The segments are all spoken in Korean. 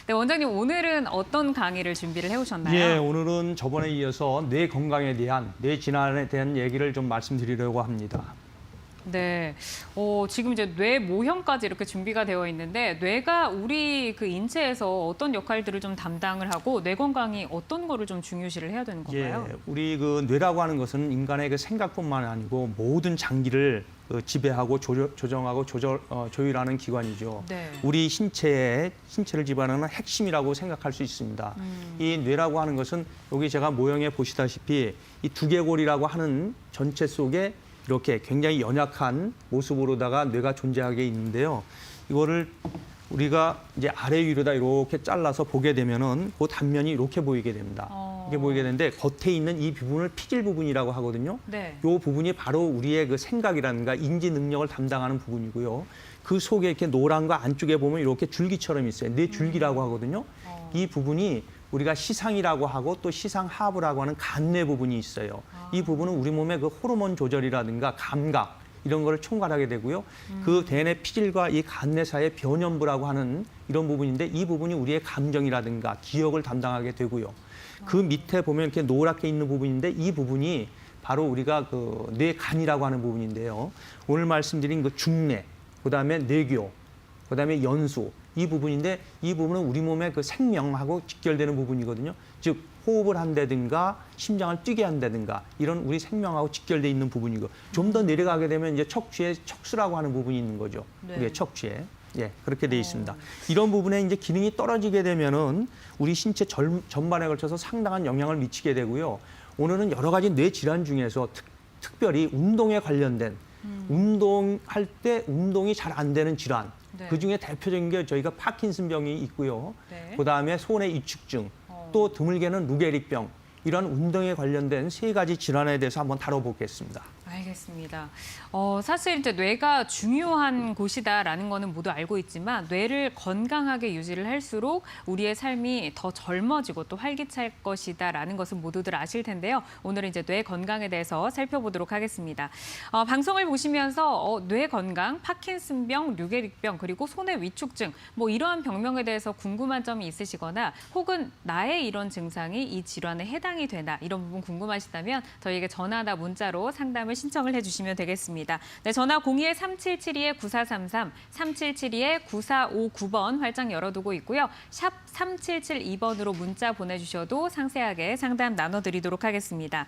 네, 원장님 오늘은 어떤 강의를 준비를 해오셨나요? 예, 오늘은 저번에 이어서 뇌 건강에 대한, 뇌 질환에 대한 얘기를 좀 말씀드리려고 합니다. 네, 지금 이제 뇌 모형까지 이렇게 준비가 되어 있는데 뇌가 우리 그 인체에서 어떤 역할들을 좀 담당을 하고 뇌 건강이 어떤 거를 좀 중요시를 해야 되는 건가요? 예, 우리 그 뇌라고 하는 것은 인간의 그 생각뿐만 아니고 모든 장기를 지배하고 조정하고 조율하는 기관이죠. 네. 우리 신체를 지배하는 핵심이라고 생각할 수 있습니다. 이 뇌라고 하는 것은 여기 제가 모형에 보시다시피 이 두개골이라고 하는 전체 속에 이렇게 굉장히 연약한 모습으로다가 뇌가 존재하게 있는데요. 이거를 우리가 이제 아래 위로다 이렇게 잘라서 보게 되면은 그 단면이 이렇게 보이게 됩니다. 이게 보이게 되는데 겉에 있는 이 부분을 피질 부분이라고 하거든요. 네. 이 부분이 바로 우리의 그 생각이라든가 인지 능력을 담당하는 부분이고요. 그 속에 이렇게 노란 거 안쪽에 보면 이렇게 줄기처럼 있어요. 뇌줄기라고 하거든요. 이 부분이 우리가 시상이라고 하고 또 시상하부라고 하는 간뇌 부분이 있어요. 이 부분은 우리 몸의 그 호르몬 조절이라든가 감각 이런 거를 총괄하게 되고요. 그 대뇌 피질과 이 간뇌 사이의 변연부라고 하는 이런 부분인데 이 부분이 우리의 감정이라든가 기억을 담당하게 되고요. 그 밑에 보면 이렇게 노랗게 있는 부분인데 이 부분이 바로 우리가 그 뇌간이라고 하는 부분인데요. 오늘 말씀드린 그 중뇌, 그다음에 뇌교, 그다음에 연수 이 부분인데 이 부분은 우리 몸의 그 생명하고 직결되는 부분이거든요. 즉 호흡을 한다든가 심장을 뛰게 한다든가 이런 우리 생명하고 직결돼 있는 부분이고 좀 더 내려가게 되면 이제 척추에 척수라고 하는 부분이 있는 거죠. 네. 우리의 척추에. 예, 그렇게 돼 있습니다. 이런 부분에 이제 기능이 떨어지게 되면은 우리 신체 전반에 걸쳐서 상당한 영향을 미치게 되고요. 오늘은 여러 가지 뇌 질환 중에서 특별히 운동에 관련된 운동할 때 운동이 잘 안 되는 질환. 네. 그중에 대표적인 게 저희가 파킨슨병이 있고요. 네. 그다음에 손의 위축증, 또 드물게는 루게릭병 이런 운동에 관련된 3가지 질환에 대해서 한번 다뤄보겠습니다. 알겠습니다. 사실 이제 뇌가 중요한 곳이다라는 거는 모두 알고 있지만 뇌를 건강하게 유지를 할수록 우리의 삶이 더 젊어지고 또 활기찰 것이다라는 것은 모두들 아실 텐데요. 오늘은 이제 뇌 건강에 대해서 살펴보도록 하겠습니다. 방송을 보시면서 뇌 건강, 파킨슨병, 류게릭병 그리고 손의 위축증 뭐 이러한 병명에 대해서 궁금한 점이 있으시거나 혹은 나의 이런 증상이 이 질환에 해당이 되나 이런 부분 궁금하시다면 저희에게 전화나 문자로 상담을 신청을 해주시면 되겠습니다. 네, 전화 02-3772-9433, 3772-9459번 활짝 열어두고 있고요. 샵 3772번으로 문자 보내주셔도 상세하게 상담 나눠드리도록 하겠습니다.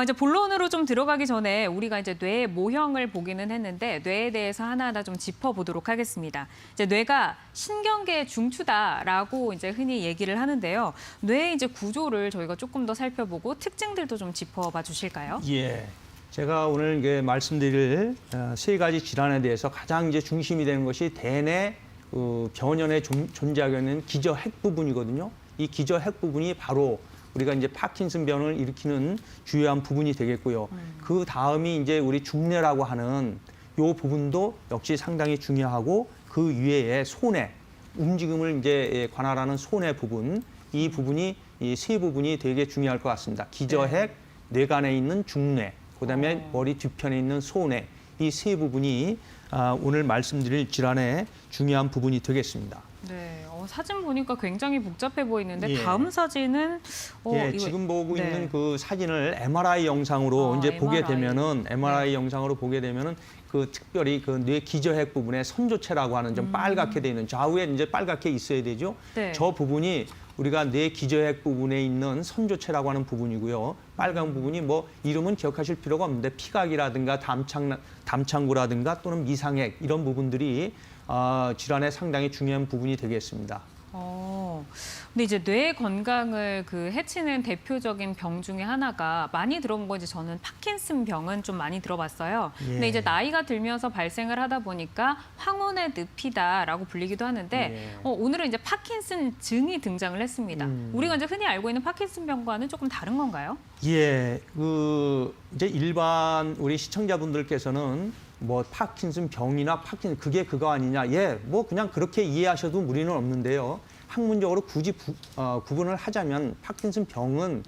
이제 본론으로 좀 들어가기 전에 우리가 이제 뇌 모형을 보기는 했는데 뇌에 대해서 하나하나 좀 짚어보도록 하겠습니다. 이제 뇌가 신경계 중추다라고 이제 흔히 얘기를 하는데요. 뇌의 이제 구조를 저희가 조금 더 살펴보고 특징들도 좀 짚어봐 주실까요? 예. 제가 오늘 이게 말씀드릴 3가지 질환에 대해서 가장 이제 중심이 되는 것이 대뇌 변연에 존재하게 있는 기저핵 부분이거든요. 이 기저핵 부분이 바로 우리가 이제 파킨슨병을 일으키는 주요한 부분이 되겠고요. 그 다음이 이제 우리 중뇌라고 하는 요 부분도 역시 상당히 중요하고 그 위에 손의 움직임을 이제 관할하는 손의 부분, 이 부분이 이 3부분이 되게 중요할 것 같습니다. 기저핵, 뇌간에 있는 중뇌. 그다음에 머리 뒤편에 있는 손에 이 3부분이 오늘 말씀드릴 질환의 중요한 부분이 되겠습니다. 네, 사진 보니까 굉장히 복잡해 보이는데 예. 다음 사진은 예, 이거, 지금 보고 네. 있는 그 사진을 MRI 영상으로 이제 보게 MRI. 되면은 MRI 영상으로 보게 되면은 그 특별히 그 뇌 기저핵 부분에 선조체라고 하는 좀 빨갛게 돼 있는 좌우에 이제 빨갛게 있어야 되죠. 네. 저 부분이 우리가 뇌 기저핵 부분에 있는 선조체라고 하는 부분이고요. 빨간 부분이 뭐 이름은 기억하실 필요가 없는데 피각이라든가 담창구라든가 또는 미상핵 이런 부분들이 질환에 상당히 중요한 부분이 되겠습니다. 근데 이제 뇌 건강을 그 해치는 대표적인 병 중에 하나가 많이 들어본 거 이제 저는 파킨슨 병은 좀 많이 들어봤어요. 예. 근데 이제 나이가 들면서 발생을 하다 보니까 황혼의 늪이다라고 불리기도 하는데 예. 오늘은 이제 파킨슨 증이 등장을 했습니다. 우리가 이제 흔히 알고 있는 파킨슨 병과는 조금 다른 건가요? 예, 이제 일반 우리 시청자분들께서는 뭐 파킨슨 병이나 그게 그거 아니냐? 예, 뭐 그냥 그렇게 이해하셔도 무리는 없는데요. 학문적으로 굳이 구분을 하자면 파킨슨 병은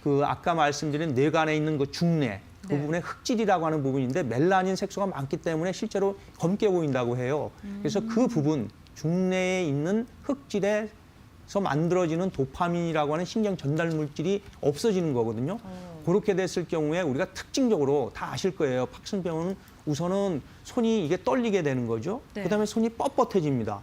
그 아까 말씀드린 뇌간에 있는 그 중뇌 그 네. 부분에 흑질이라고 하는 부분인데 멜라닌 색소가 많기 때문에 실제로 검게 보인다고 해요. 그래서 그 부분 중뇌에 있는 흑질의 뇌에서 만들어지는 도파민이라고 하는 신경 전달 물질이 없어지는 거거든요. 그렇게 됐을 경우에 우리가 특징적으로 다 아실 거예요. 파킨슨병은 우선은 손이 이게 떨리게 되는 거죠. 네. 그다음에 손이 뻣뻣해집니다.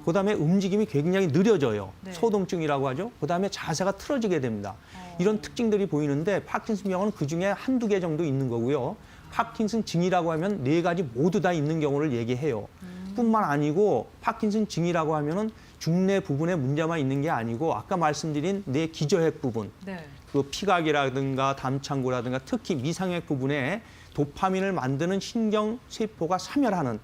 그다음에 움직임이 굉장히 느려져요. 네. 소동증이라고 하죠. 그다음에 자세가 틀어지게 됩니다. 이런 특징들이 보이는데 파킨슨병은 그중에 한두 개 정도 있는 거고요. 파킨슨 증이라고 하면 네 가지 모두 다 있는 경우를 얘기해요. 뿐만 아니고 파킨슨 증이라고 하면은 중뇌 부분에 문제만 있는 게 아니고 아까 말씀드린 뇌 기저핵 부분, 네. 그 피각이라든가 담창구라든가 특히 미상핵 부분에 도파민을 만드는 신경 세포가 사멸하는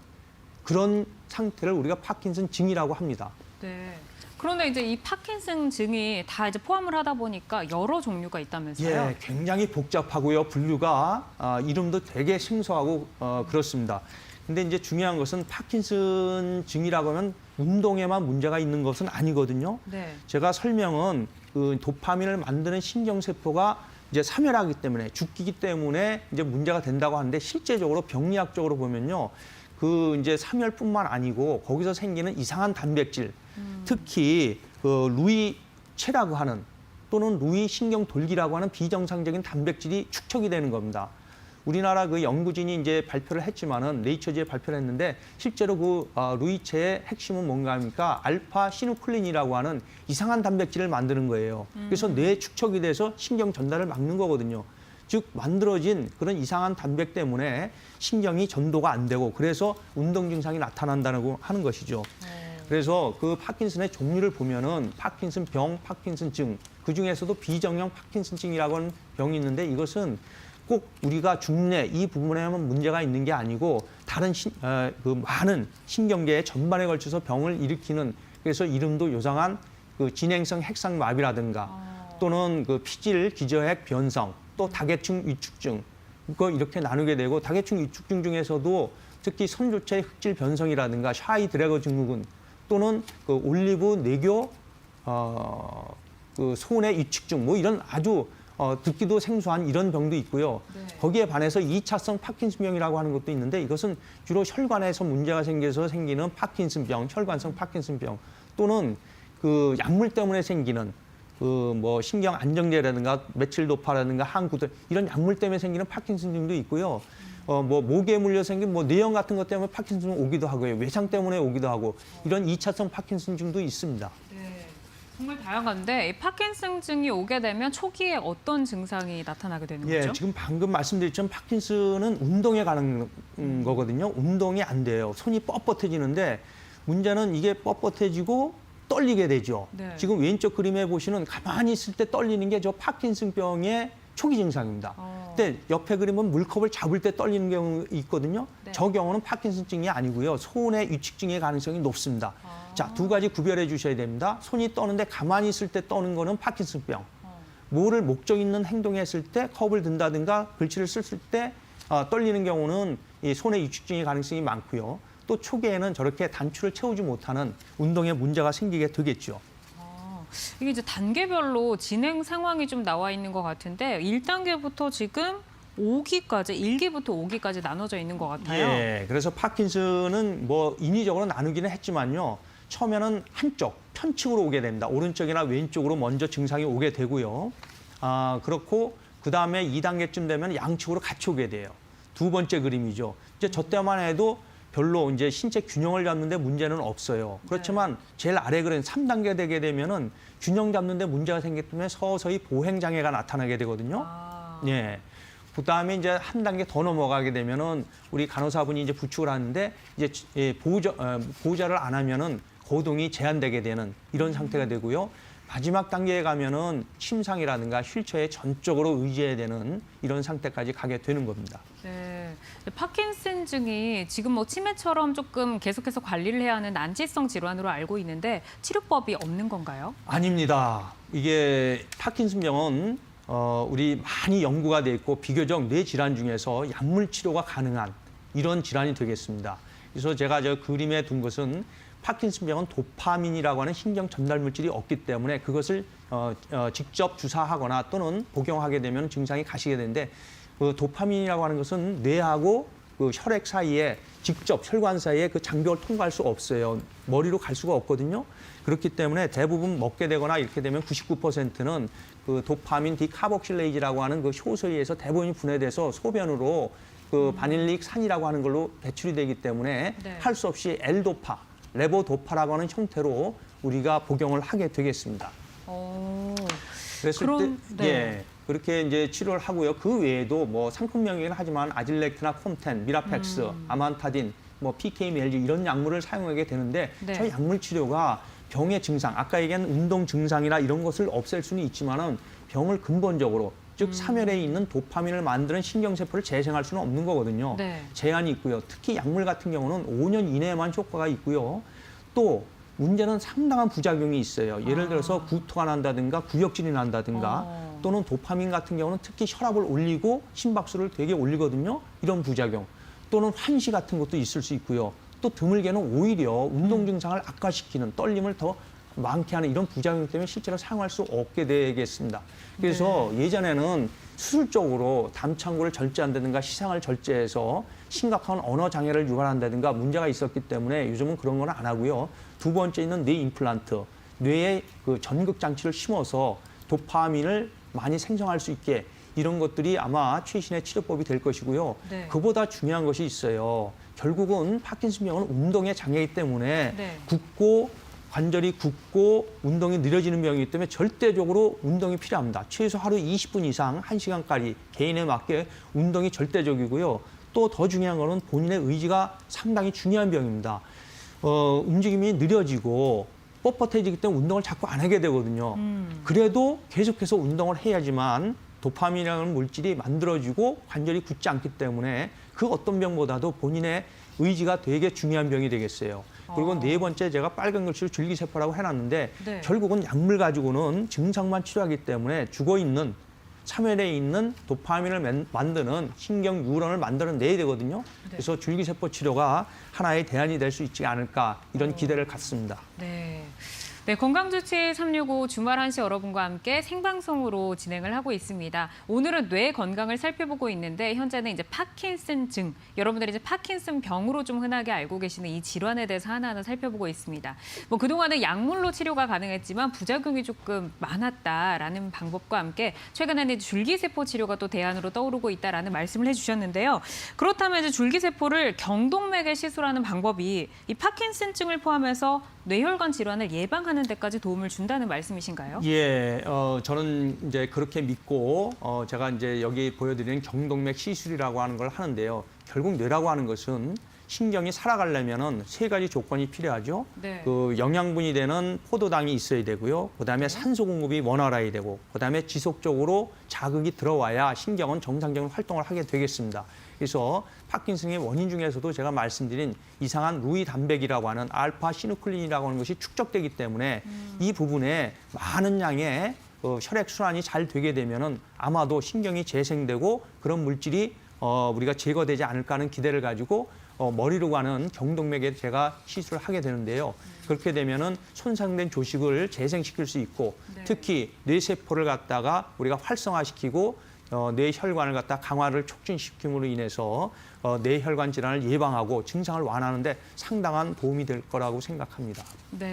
그런 상태를 우리가 파킨슨 증이라고 합니다. 네. 그런데 이제 이 파킨슨 증이 다 이제 포함을 하다 보니까 여러 종류가 있다면서요? 예, 굉장히 복잡하고요. 분류가 이름도 되게 생소하고 그렇습니다. 근데 이제 중요한 것은 파킨슨 증이라고 하면 운동에만 문제가 있는 것은 아니거든요. 네. 제가 설명은 그 도파민을 만드는 신경세포가 이제 사멸하기 때문에 죽기 때문에 이제 문제가 된다고 하는데 실제적으로 병리학적으로 보면요. 그 이제 사멸뿐만 아니고 거기서 생기는 이상한 단백질, 특히 그 루이체라고 하는 또는 루이 신경돌기라고 하는 비정상적인 단백질이 축적이 되는 겁니다. 우리나라 그 연구진이 이제 발표를 했지만은 네이처지에 발표를 했는데 실제로 그 루이체의 핵심은 뭔가 합니까? 알파 시누클린이라고 하는 이상한 단백질을 만드는 거예요. 그래서 뇌에 축적이 돼서 신경 전달을 막는 거거든요. 즉 만들어진 그런 이상한 단백 때문에 신경이 전도가 안 되고 그래서 운동 증상이 나타난다고 하는 것이죠. 그래서 그 파킨슨의 종류를 보면은 파킨슨병, 파킨슨증, 그 중에서도 비정형 파킨슨증이라고 하는 병이 있는데 이것은 꼭 우리가 중뇌 이 부분에만 문제가 있는 게 아니고 다른 그 많은 신경계의 전반에 걸쳐서 병을 일으키는 그래서 이름도 요상한 그 진행성 핵상마비라든가 또는 그 피질 기저핵 변성 또 다계층 위축증 이거 이렇게 나누게 되고 다계층 위축증 중에서도 특히 선조체 흑질 변성이라든가 샤이 드래거 증후군 또는 그 올리브 뇌교 그 소뇌 위축증 뭐 이런 아주 듣기도 생소한 이런 병도 있고요. 네. 거기에 반해서 2차성 파킨슨병이라고 하는 것도 있는데 이것은 주로 혈관에서 문제가 생겨서 생기는 파킨슨병, 혈관성 파킨슨병 또는 그 약물 때문에 생기는 그 뭐 신경 안정제라든가 메칠 도파라든가 항구들 이런 약물 때문에 생기는 파킨슨증도 있고요. 뭐 목에 물려 생긴 뭐 뇌염 같은 것 때문에 파킨슨증 오기도 하고요. 외상 때문에 오기도 하고 이런 2차성 파킨슨증도 있습니다. 네. 정말 다양한데 이 파킨슨증이 오게 되면 초기에 어떤 증상이 나타나게 되는 예, 거죠? 지금 방금 말씀드렸지만 파킨슨은 운동에 관한 거거든요. 운동이 안 돼요. 손이 뻣뻣해지는데 문제는 이게 뻣뻣해지고 떨리게 되죠. 네. 지금 왼쪽 그림에 보시는 가만히 있을 때 떨리는 게 저 파킨슨병의 초기 증상입니다. 근데 옆에 그림은 물컵을 잡을 때 떨리는 경우 있거든요. 네. 저 경우는 파킨슨증이 아니고요. 손의 위축증의 가능성이 높습니다. 자, 두 가지 구별해 주셔야 됩니다. 손이 떠는데 가만히 있을 때 떠는 거는 파킨슨병. 뭐를 목적 있는 행동했을 때 컵을 든다든가 글씨를 썼을 때 떨리는 경우는 이 손의 위축증의 가능성이 많고요. 또 초기에는 저렇게 단추를 채우지 못하는 운동에 문제가 생기게 되겠죠. 이게 이제 단계별로 진행 상황이 좀 나와 있는 것 같은데 1단계부터 지금 5기까지, 1기부터 5기까지 나눠져 있는 것 같아요. 예, 그래서 파킨슨은 뭐 인위적으로 나누기는 했지만요. 처음에는 한쪽, 편측으로 오게 됩니다. 오른쪽이나 왼쪽으로 먼저 증상이 오게 되고요. 그렇고 그다음에 2단계쯤 되면 양측으로 같이 오게 돼요. 두 번째 그림이죠. 이제 저 때만 해도 별로 이제 신체 균형을 잡는데 문제는 없어요. 그렇지만 제일 아래 그림 3단계 되게 되면은 균형 잡는데 문제가 생기기 때문에 서서히 보행 장애가 나타나게 되거든요. 예. 그다음에 이제 한 단계 더 넘어가게 되면은 우리 간호사분이 이제 부축을 하는데 이제 보호자를 안 하면은 거동이 제한되게 되는 이런 상태가 되고요. 마지막 단계에 가면은 침상이라든가 휠체어에 전적으로 의지해야 되는 이런 상태까지 가게 되는 겁니다. 네. 파킨슨증이 지금 뭐 치매처럼 조금 계속해서 관리를 해야 하는 난치성 질환으로 알고 있는데 치료법이 없는 건가요? 아닙니다. 이게 파킨슨병은 우리 많이 연구가 돼 있고 비교적 뇌 질환 중에서 약물 치료가 가능한 이런 질환이 되겠습니다. 그래서 제가 저 그림에 둔 것은 파킨슨병은 도파민이라고 하는 신경 전달 물질이 없기 때문에 그것을 직접 주사하거나 또는 복용하게 되면 증상이 가시게 되는데 그 도파민이라고 하는 것은 뇌하고 그 혈액 사이에 직접 혈관 사이에 그 장벽을 통과할 수 없어요. 머리로 갈 수가 없거든요. 그렇기 때문에 대부분 먹게 되거나 이렇게 되면 99%는 그 도파민 디카복실레이즈라고 하는 그 효소에 의해서 대부분이 분해돼서 소변으로 그 바닐릭 산이라고 하는 걸로 배출이 되기 때문에 네. 할 수 없이 L도파, 레보도파라고 하는 형태로 우리가 복용을 하게 되겠습니다. 그랬을 때, 네. 예, 그렇게 이제 치료를 하고요. 그 외에도 뭐 상품명이긴 하지만 아질렉트나 콤텐, 미라펙스, 아만타딘, 뭐 PKMLG 이런 약물을 사용하게 되는데 네. 저 약물 치료가 병의 증상, 아까 얘기한 운동 증상이나 이런 것을 없앨 수는 있지만은 병을 근본적으로 즉 사면에 있는 도파민을 만드는 신경세포를 재생할 수는 없는 거거든요. 네. 제한이 있고요. 특히 약물 같은 경우는 5년 이내에만 효과가 있고요. 또 문제는 상당한 부작용이 있어요. 예를 들어서 구토가 난다든가 구역질이 난다든가 또는 도파민 같은 경우는 특히 혈압을 올리고 심박수를 되게 올리거든요. 이런 부작용. 또는 환시 같은 것도 있을 수 있고요. 또 드물게는 오히려 운동 증상을 악화시키는 떨림을 더 많게 하는 이런 부작용 때문에 실제로 사용할 수 없게 되겠습니다. 그래서 예전에는 수술적으로 담창구를 절제한다든가 시상을 절제해서 심각한 언어 장애를 유발한다든가 문제가 있었기 때문에 요즘은 그런 건 안 하고요. 두 번째 있는 뇌 임플란트, 뇌에 그 전극 장치를 심어서 도파민을 많이 생성할 수 있게 이런 것들이 아마 최신의 치료법이 될 것이고요. 네. 그보다 중요한 것이 있어요. 결국은 파킨슨 병은 운동의 장애이기 때문에 네. 관절이 굳고 운동이 느려지는 병이기 때문에 절대적으로 운동이 필요합니다. 최소 하루 20분 이상 1시간까지 개인에 맞게 운동이 절대적이고요. 또 더 중요한 거는 본인의 의지가 상당히 중요한 병입니다. 움직임이 느려지고 뻣뻣해지기 때문에 운동을 자꾸 안 하게 되거든요. 그래도 계속해서 운동을 해야지만 도파민이라는 물질이 만들어지고 관절이 굳지 않기 때문에 그 어떤 병보다도 본인의 의지가 되게 중요한 병이 되겠어요. 그리고 네 번째 제가 빨간 글씨로 줄기세포라고 해놨는데 네. 결국은 약물 가지고는 증상만 치료하기 때문에 죽어있는 사면에 있는 도파민을 만드는 신경 뉴런을 만들어내야 되거든요. 그래서 줄기세포 치료가 하나의 대안이 될 수 있지 않을까 이런 기대를 갖습니다. 네. 네, 건강주치 365 주말 1시 여러분과 함께 생방송으로 진행을 하고 있습니다. 오늘은 뇌 건강을 살펴보고 있는데 현재는 이제 파킨슨증, 여러분들이 이제 파킨슨 병으로 좀 흔하게 알고 계시는 이 질환에 대해서 하나하나 살펴보고 있습니다. 뭐 그동안은 약물로 치료가 가능했지만 부작용이 조금 많았다라는 방법과 함께 최근에는 이제 줄기세포 치료가 또 대안으로 떠오르고 있다라는 말씀을 해주셨는데요. 그렇다면 이제 줄기세포를 경동맥에 시술하는 방법이 이 파킨슨증을 포함해서 뇌혈관 질환을 예방하는 데까지 도움을 준다는 말씀이신가요? 예, 저는 이제 그렇게 믿고 제가 이제 여기 보여드리는 경동맥 시술이라고 하는 걸 하는데요. 결국 뇌라고 하는 것은 신경이 살아가려면은 세 가지 조건이 필요하죠. 네. 그 영양분이 되는 포도당이 있어야 되고요. 그다음에 산소 공급이 원활해야 되고, 그다음에 지속적으로 자극이 들어와야 신경은 정상적인 활동을 하게 되겠습니다. 그래서 파킨슨의 원인 중에서도 제가 말씀드린 이상한 루이 단백이라고 하는 알파 시누클린이라고 하는 것이 축적되기 때문에 이 부분에 많은 양의 혈액 순환이 잘 되게 되면은 아마도 신경이 재생되고 그런 물질이 우리가 제거되지 않을까 하는 기대를 가지고 머리로 가는 경동맥에 제가 시술을 하게 되는데요. 그렇게 되면은 손상된 조직을 재생시킬 수 있고 특히 뇌세포를 갖다가 우리가 활성화시키고 뇌혈관을 갖다 강화를 촉진시킴으로 인해서 뇌혈관 질환을 예방하고 증상을 완화하는 데 상당한 도움이 될 거라고 생각합니다. 네.